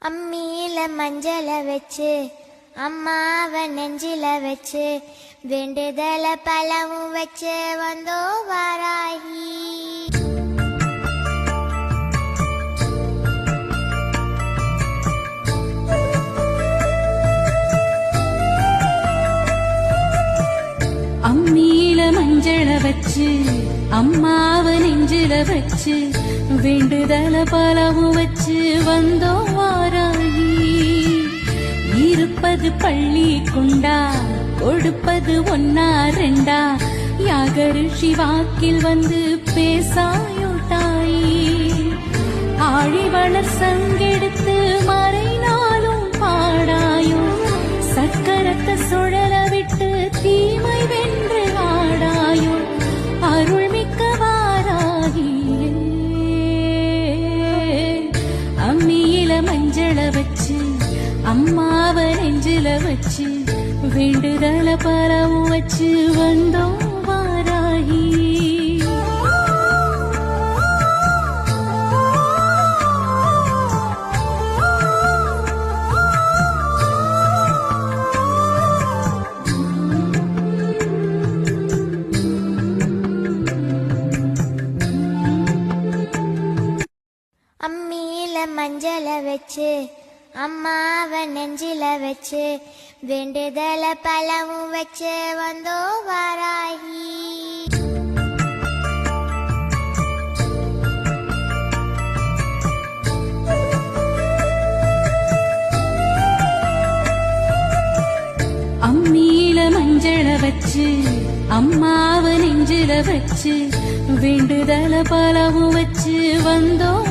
அம்மியில மஞ்சள வச்சு அம்மாவ நெஞ்சில வச்சு வேண்டுதல பழமும் வச்சு வந்தோ வாராகி. அம்மியில மஞ்சள வச்சு அம்மாவ நெஞ்சில வச்சு வேண்டுதல பலவும் வச்சு வந்தோ வாராகி. இருப்பது பள்ளி கொண்டா கொடுப்பது ஒன்னா ரெண்டா யாகரிஷி வாக்கில் வந்து பேசாயோ தாயி. ஆழிவளர் சங்கெடுத்து மறைனாலும் பாடாயோ சக்கரத்தை சுழல விட்டு தீமை வென்று ஆடாயோ அருள்மிக்க வாராகியே. அம்மியில மஞ்சள வச்சு அம்மாவ நெஞ்சில வச்சு வேண்டுதல பரவும் வச்சு வந்தோம் வாராகி. அம்மியில மஞ்சள வச்சு அம்மாவ நெஞ்சில வச்சு வேண்டுதல பழமும் வச்சு வந்தோ வாராகி. அம்மியில மஞ்சள வச்சு அம்மாவ நெஞ்சில வச்சு வேண்டுதல பலவும் வச்சு வந்தோம்